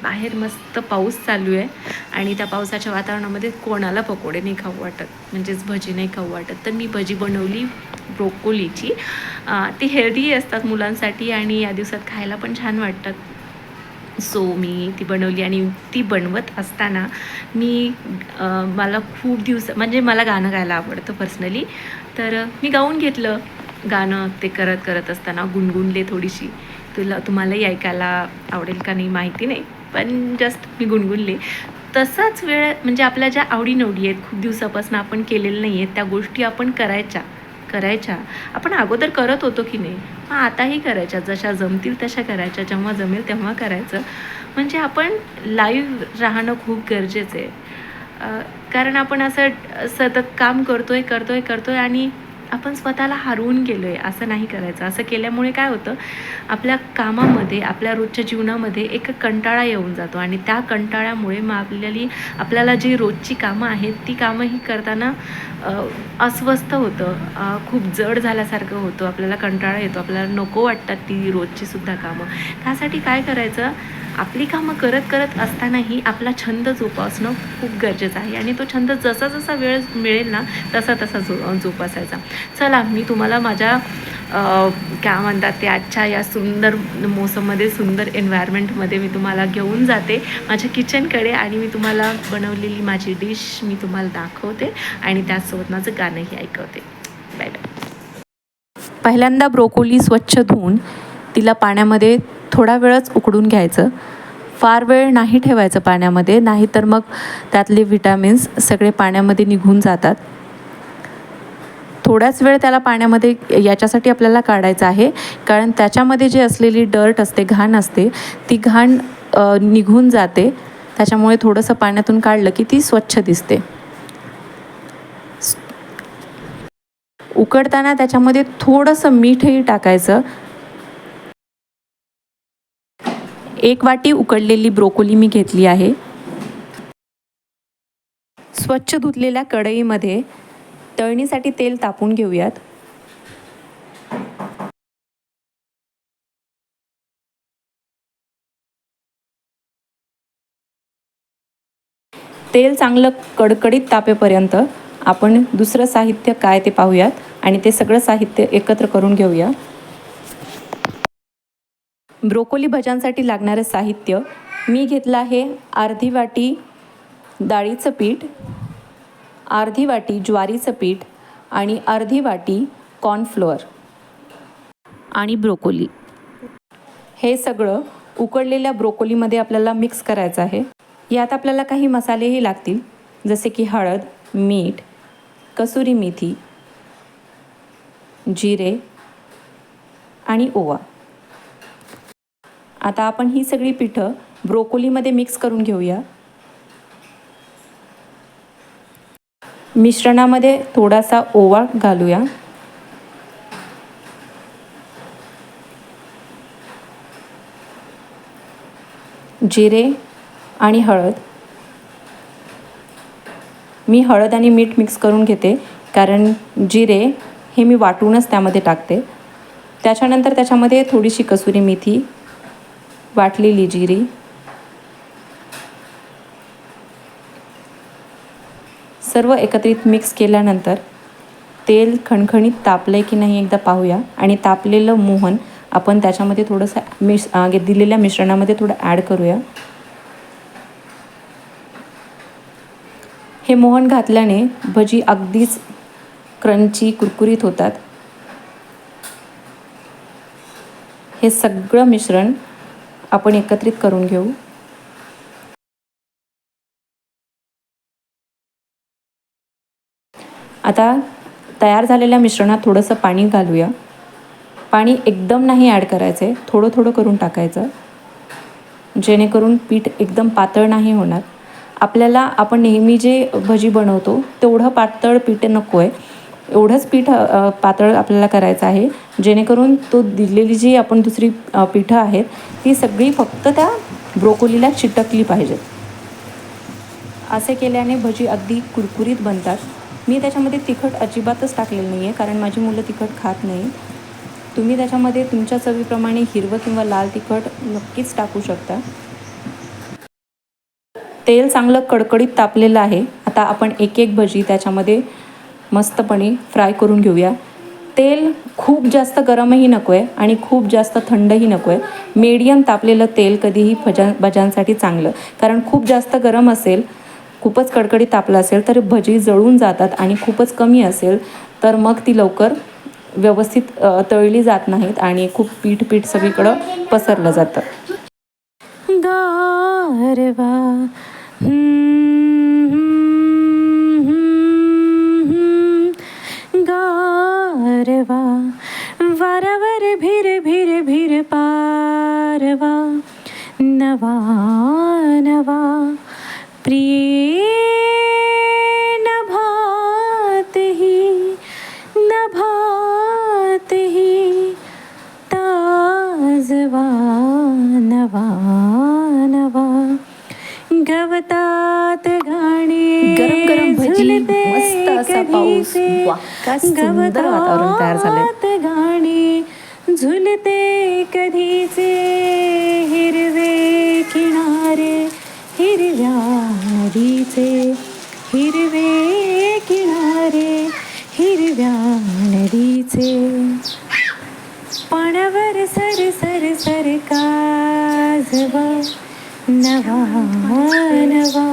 बाहेर मस्त पाऊस चालू आहे आणि त्या पावसाच्या वातावरणामध्ये कोणाला पकोडे नाही खाऊ वाटत, म्हणजेच भजी नाही खाऊ वाटत. तर मी भजी बनवली ब्रोकोलीची. ती हेल्दी असतात मुलांसाठी आणि या दिवसात खायला पण छान वाटतात. सो मी ती बनवली आणि ती बनवत असताना मला खूप म्हणजे मला गाणं गायला आवडतं पर्सनली. तर मी गाऊन घेतलं गाणं. ते करत असताना गुणगुणले थोडीशी. तुम्हालाही ऐकायला आवडेल का नाही माहिती नाही, पण जस्ट मी गुणगुणले. तसाच वेळ म्हणजे आपल्या ज्या आवडीनिवडी आहेत, खूप दिवसापासून आपण केलेल्या नाही आहेत, त्या गोष्टी आपण करायच्या. आपण अगोदर करत होतो की नाही, मग आताही करायच्या. जशा जमतील तशा करायच्या, जेव्हा जमेल तेव्हा करायचं. म्हणजे आपण लाईव्ह राहणं खूप गरजेचं आहे. कारण आपण असं सतत काम करतोय आणि आपण स्वतःला हरवून गेलो आहे. असं नाही करायचं. असं केल्यामुळे काय होतं, आपल्या कामामध्ये, आपल्या रोजच्या जीवनामध्ये एक कंटाळा येऊन जातो आणि त्या कंटाळ्यामुळे मग आपल्याला जी रोजची कामं आहेत ती कामंही करताना अस्वस्थ होतं, खूप जड झाल्यासारखं होतं, आपल्याला कंटाळा येतो, आपल्याला नको वाटतात ती रोजची सुद्धा कामं. त्यासाठी काय करायचं, आपली कामं करत असतानाही आपला छंद जोपासणं खूप गरजेचं आहे आणि तो छंद जसा वेळ मिळेल ना तसा जोपासायचा. चला, मी तुम्हाला माझ्या काय म्हणतात ते आजच्या या सुंदर मोसममध्ये, सुंदर एन्व्हायरमेंटमध्ये मी तुम्हाला घेऊन जाते माझ्या किचनकडे आणि मी तुम्हाला बनवलेली माझी डिश मी तुम्हाला दाखवते आणि त्याचसोबत माझं गाणंही ऐकवते. Bye bye. पहिल्यांदा ब्रोकोली स्वच्छ धुवून तिला पाण्यामध्ये थोडा वेळच उकडून घ्यायचं. फार वेळ नाही ठेवायचं पाण्यामध्ये, नाहीतर मग त्यातले विटॅमिन्स सगळे पाण्यामध्ये निघून जातात. थोड्याच वेळ त्याला पाण्यामध्ये याच्यासाठी आपल्याला काढायचं आहे, कारण त्याच्यामध्ये जे असलेली डर्ट असते, घाण असते, ती घाण निघून जाते. त्याच्यामुळे थोडंसं पाण्यातून काढलं की ती स्वच्छ दिसते. उकडताना त्याच्यामध्ये थोडंसं मीठही टाकायचं. 1 वाटी उकडलेली ब्रोकोली मी घेतली आहे. स्वच्छ धुतलेल्या कढईमध्ये तळणीसाठी तेल तापून घेऊयात. तेल चांगलं कडकडीत तापेपर्यंत आपण दुसरं साहित्य काय ते पाहूयात आणि ते सगळं साहित्य एकत्र करून घेऊया. ब्रोकोली भज्यांसाठी लागणारं साहित्य मी घेतलं आहे: अर्धी वाटी डाळीचं पीठ, अर्धी वाटी ज्वारीचं पीठ आणि अर्धी वाटी कॉर्नफ्लोअर आणि ब्रोकोली. हे सगळं उकडलेल्या ब्रोकोलीमध्ये आपल्याला मिक्स करायचं आहे. यात आपल्याला काही मसालेही लागतील, जसे की हळद, मीठ, कसुरी मेथी, जिरे आणि ओवा. आता आपण ही सगळी पिठं ब्रोकोलीमध्ये मिक्स करून घेऊया. मिश्रणामध्ये थोडासा ओवा घालूया. जिरे आणि हळद. मी हळद आणि मीठ मिक्स करून घेते, कारण जिरे हे मी वाटूनच त्यामध्ये टाकते. त्याच्यानंतर त्याच्यामध्ये थोडीशी कसुरी मेथी, वाटलेली जिरी, सर्व एकत्रित मिक्स केल्यानंतर तेल खणखणीत तापलं आहे की नाही एकदा पाहूया आणि तापलेलं मोहन आपण त्याच्यामध्ये थोडंसं दिलेल्या मिश्रणामध्ये थोडं ॲड करूया. हे मोहन घातल्याने भजी अगदीच क्रंची, कुरकुरीत होतात. हे सगळं मिश्रण आपण एकत्रित करून घेऊ. आता तयार झालेल्या मिश्रणात थोडंसं पाणी घालूया. पाणी एकदम नाही ॲड करायचं आहे, थोडं थोडं करून टाकायचं, जेणेकरून पीठ एकदम पातळ नाही होणार. आपण नेहमी जे भजी बनवतो तेवढं पातळ पीठ नको आहे. एवढंच पीठ पातळ आपल्याला करायचं आहे, जेणेकरून दिलेली जी आपण दुसरी पिठं आहेत ती सगळी फक्त त्या ब्रोकोलीला चिटकली पाहिजेत. असे केल्याने भजी अगदी कुरकुरीत बनतात. मी त्याच्यामध्ये तिखट अजिबातच टाकलेलं नाही आहे, कारण माझी मुलं तिखट खात नाही. तुम्ही त्याच्यामध्ये तुमच्या चवीप्रमाणे हिरवं किंवा लाल तिखट नक्कीच टाकू शकता. तेल चांगलं कडकडीत तापलेलं आहे. आता आपण एक एक भजी त्याच्यामध्ये मस्तपणे फ्राय करून घेऊया. तेल खूप जास्त गरमही नको आहे आणि खूप जास्त थंडही नको आहे. मीडियम तापलेलं तेल कधीही भज्यांसाठी चांगलं, कारण खूप जास्त गरम असेल, खूपच कडकडीत तापलं असेल तर भजी जळून जातात आणि खूपच कमी असेल तर मग ती लवकर व्यवस्थित तळली जात नाहीत आणि खूप पीठ सगळीकडं पसरलं जातं. गारवा गारवा वारावर भिर भिर भिर पारवा नवा नवा प्रिय नभात ही ताजवा नवा नवा गवतात गाणे गरम गरम भजी, मस्त असा पाऊस, वा काय सुंदर वातावरण तयार झालंय. गाणे झुलते कधीचे हिरवे किनारे हिरव्या नदीचे, हिरवे किनारे हिरव्या नदीचे, पाण्यावर सर सर सर काजवा नवा नवा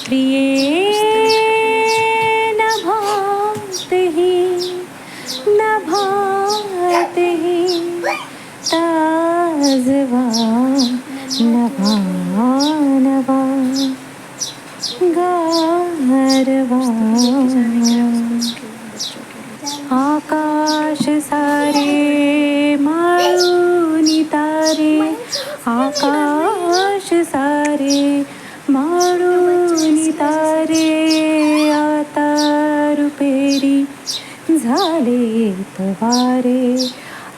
प्रिय नभात ही ताजवा नवा नवा गारवा आकाश सारे माळूनी तारे, आकाश सारे माळूनी तारे, आता रुपेरी झालेत वारे,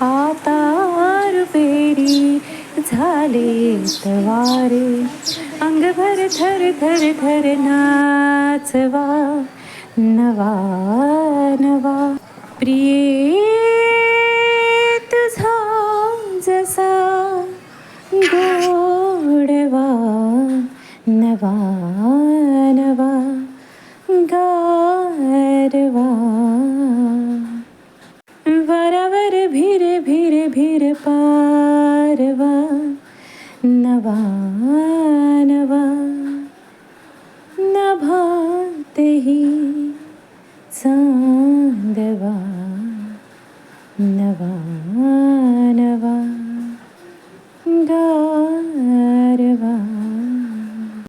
आता रुपेरी झालेत वारे, अंगभर थर थर थर नाचवा नवा नवा प्रिय तुझा जसा गोडवा नवा नवा गारवा वरावर भिर भिर भिर पारवा नवा नवा नभात ही सा